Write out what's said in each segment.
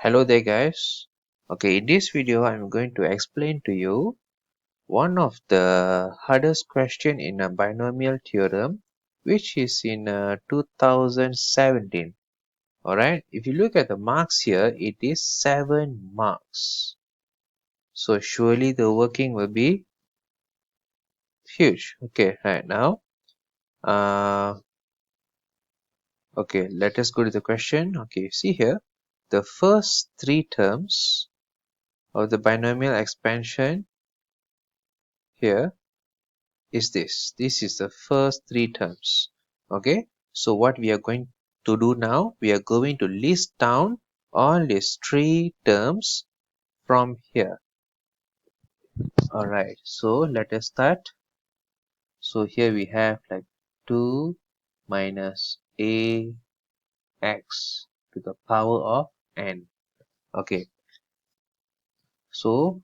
Hello there guys. Okay, in this video I'm going to explain to you one of the hardest question in a binomial theorem, which is in 2017. Alright, if you look at the marks here, it is 7 marks. So surely the working will be huge. Okay, right now. Okay, let us go to the question. Okay, see here, the first 3 terms of the binomial expansion here is this. This is the first 3 terms. Okay, so what we are going to do now, we are going to list down all these 3 terms from here. Alright, so let us start. So here we have like 2 minus ax to the power of n. Okay, so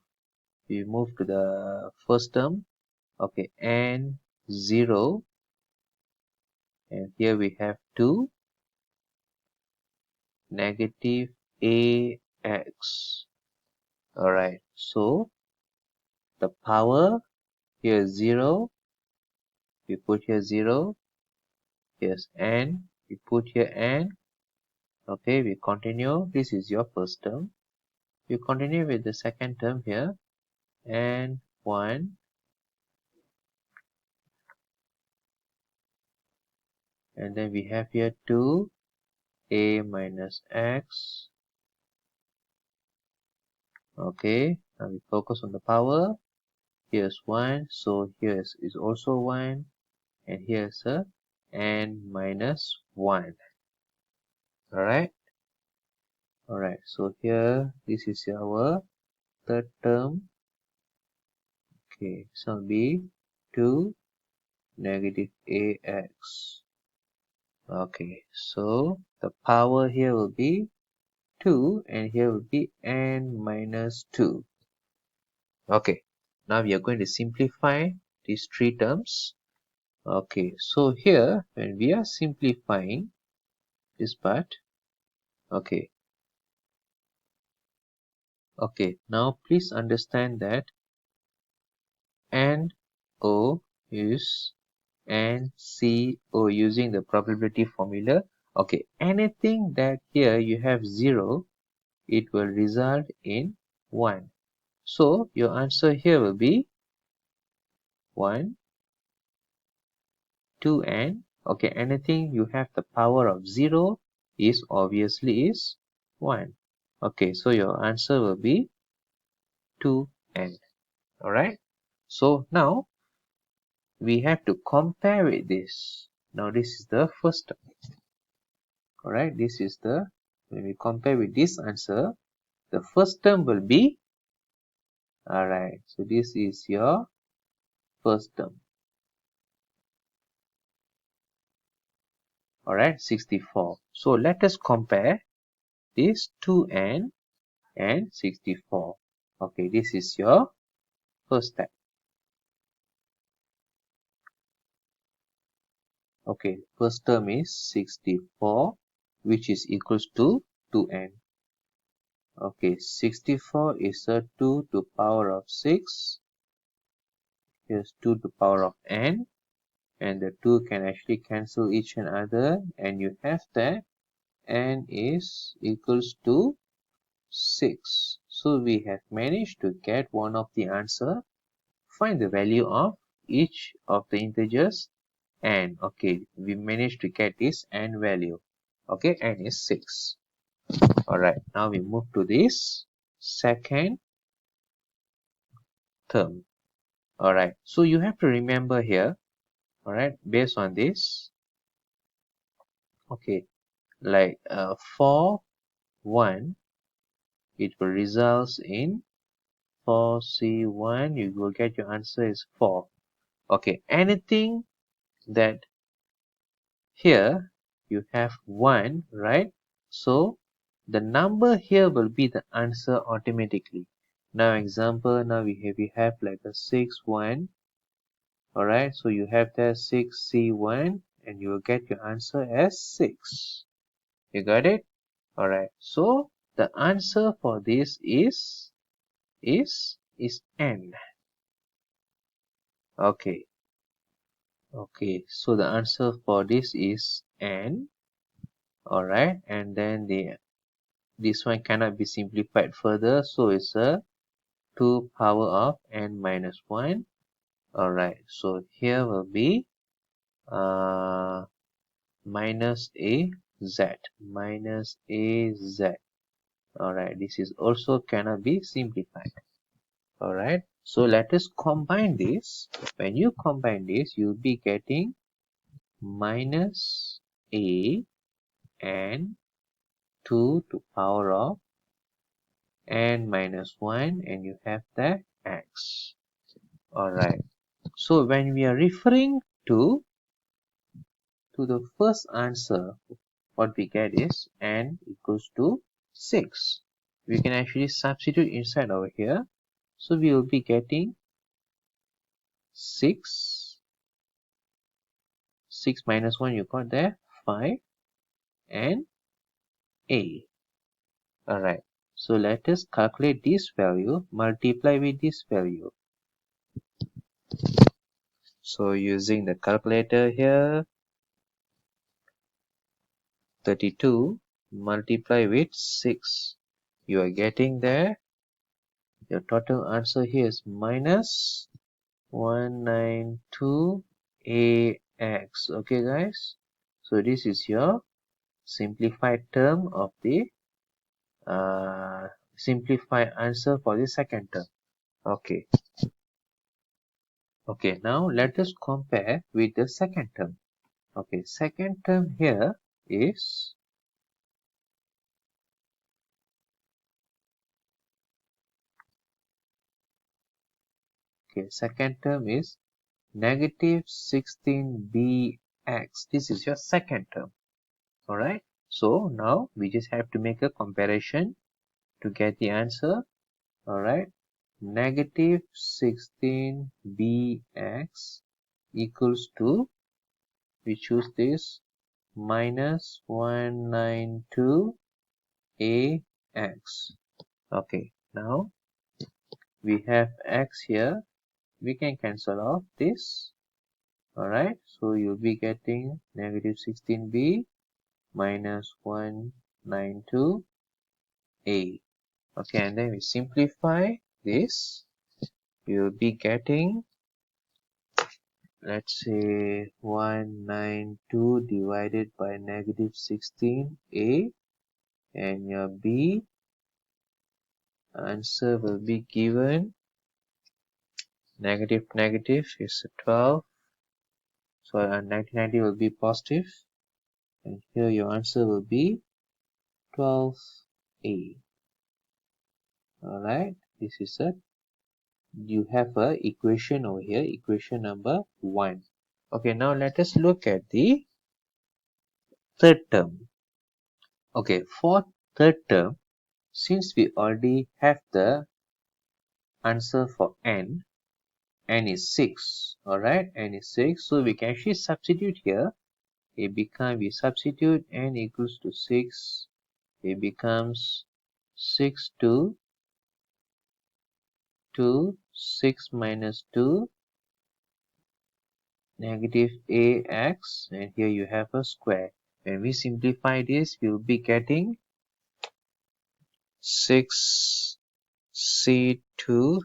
we move to the first term. Okay, n 0, and here we have 2 negative ax. Alright, so the power here is 0, we put here 0, here's n, we put here n. Okay, we continue. This is your first term. You continue with the second term here, and 1, and then we have here 2 a minus x. Okay, now we focus on the power. Here's 1, so here is also 1, and here's a n minus 1. Alright, so here this is our third term. Okay, so be 2 negative ax. Okay, so the power here will be 2, and here will be n minus 2. Okay, now we are going to simplify these 3 terms. Okay, so here when we are simplifying this part, okay, now please understand that NO is NCO using the probability formula. Okay, anything that here you have 0, it will result in 1. So your answer here will be 1, 2, and okay, anything you have the power of 0 is obviously is 1. Okay, so your answer will be 2n. Alright, so now we have to compare with this. Now this is the first term. Alright, this is the, when we compare with this answer, the first term will be, alright, so this is your first term. Alright, 64. So let us compare this 2n and 64. Okay, this is your first step. Okay, first term is 64, which is equals to 2n. Okay, 64 is a 2 to power of 6. Here's 2 to power of n. And the 2 can actually cancel each other. And you have that n is equals to 6. So we have managed to get one of the answer. Find the value of each of the integers. And okay, we managed to get this n value. Okay, n is 6. Alright, now we move to this second term. Alright, so you have to remember here, alright, based on this, okay, like 4, 1, it will result in 4C1, you will get your answer is 4. Okay, anything that here you have 1, right? So the number here will be the answer automatically. Now example, now we have like a 6, 1. Alright, so you have there 6C1 and you will get your answer as 6. You got it? Alright, so the answer for this is n. Okay. Okay, so the answer for this is n. Alright, and then this one cannot be simplified further, so it's a 2 power of n minus 1. Alright, so here will be minus a z. Alright, this is also cannot be simplified. Alright, so let us combine this. When you combine this, you'll be getting minus a and 2 to power of n minus 1, and you have the x. Alright, so when we are referring to the first answer, what we get is n equals to 6. We can actually substitute inside over here. So we will be getting 6. 6 minus 1, you got there 5 and a. Alright, so let us calculate this value, multiply with this value. So using the calculator here, 32 multiply with 6. You are getting there. Your total answer here is minus 192 AX. Okay guys. So this is your simplified term of the simplified answer for the second term. Okay. Okay, now let us compare with the second term. Okay, second term here is second term is negative 16bx. This is your second term. Alright, so now we just have to make a comparison to get the answer. Alright, negative 16bx equals to, we choose this, minus 192ax. Okay, now we have x here. We can cancel off this. Alright, so you'll be getting negative 16b minus 192a. Okay, and then we simplify this. You'll be getting, let's say, 192 divided by negative 16a, and your b answer will be given negative is 12. So 1990 will be positive, and here your answer will be 12a. Alright, this is a, you have a equation over here, equation number 1. Okay, now let us look at the third term. Okay, for third term, since we already have the answer for n is 6. Alright, n is 6, so we can actually substitute here. We substitute n equals to 6. It becomes 6 to 2, 6 minus 2, negative ax, and here you have a square. When we simplify this, we will be getting 6c2,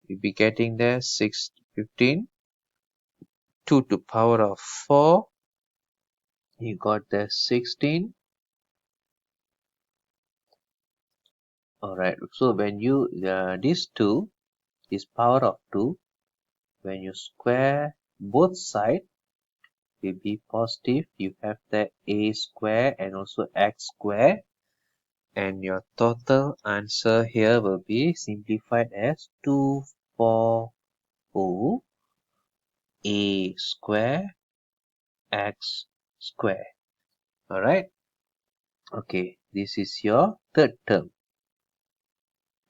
we'll be getting there 6, 15, 2 to power of 4, you got there 16. Alright, so when you, this power of 2, when you square both sides, will be positive. You have the a square and also x square, and your total answer here will be simplified as 240 a square x square. Alright, okay, this is your third term,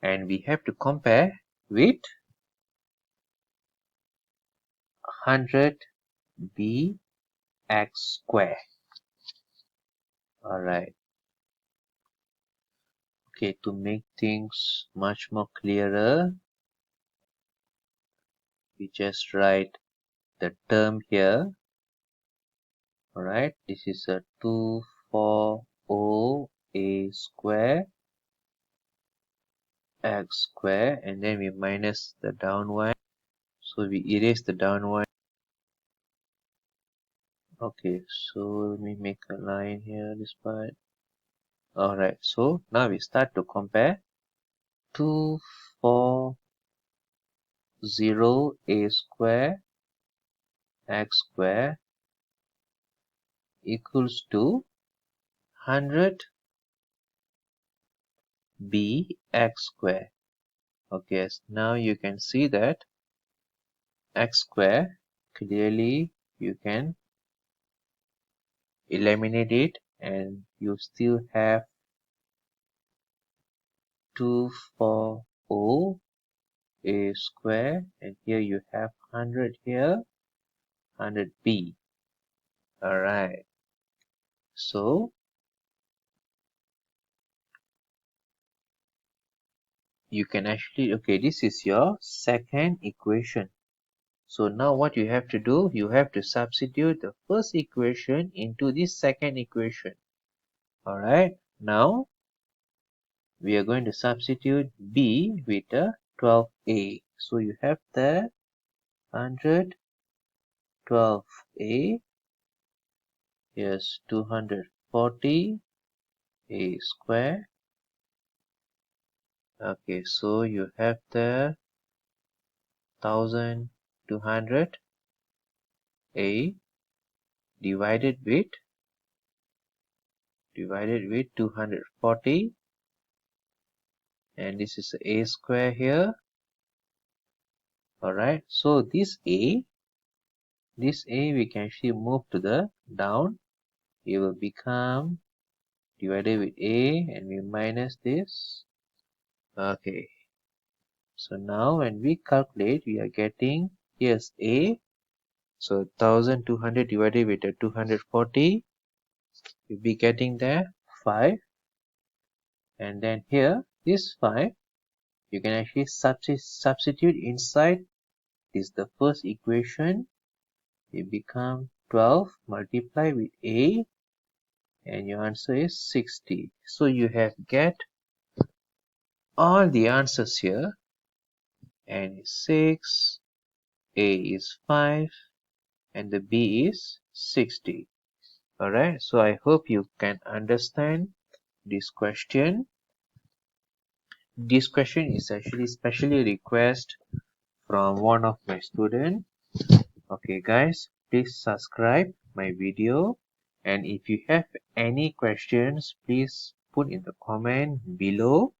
and we have to compare with 100b x square. Alright, Okay, to make things much more clearer, we just write the term here. Alright, this is a 240a square x square, and then we minus the down one. So we erase the down one. Okay, so let me make a line here, this part. Alright, so now we start to compare. 240a square x square equals to 100b x square. Okay, so now you can see that x square, clearly you can eliminate it and you still have 240 a square, and here you have 100 here, 100b. Alright, so you can actually, okay, this is your second equation. So now what you have to do, you have to substitute the first equation into this second equation. Alright, now we are going to substitute b with a 12a. So you have the 112a, yes, 240 a square. Okay, so you have the 1200 a divided with 240, and this is a square here. Alright, so this a we can actually move to the down. It will become divided with a, and we minus this. Okay, so now when we calculate, we are getting, here's a, so 1200 divided with the 240, we'll be getting there 5, and then here this 5 you can actually substitute inside this, the first equation. It become 12 multiplied with a, and your answer is 60. So you have get all the answers here. N is 6, a is 5, and the b is 60. Alright, so I hope you can understand this question. This question is actually specially request from one of my students. Okay guys, please subscribe my video, and if you have any questions, please put in the comment below.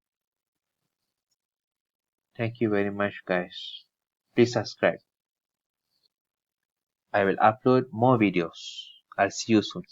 Thank you very much guys. Please subscribe. I will upload more videos. I'll see you soon.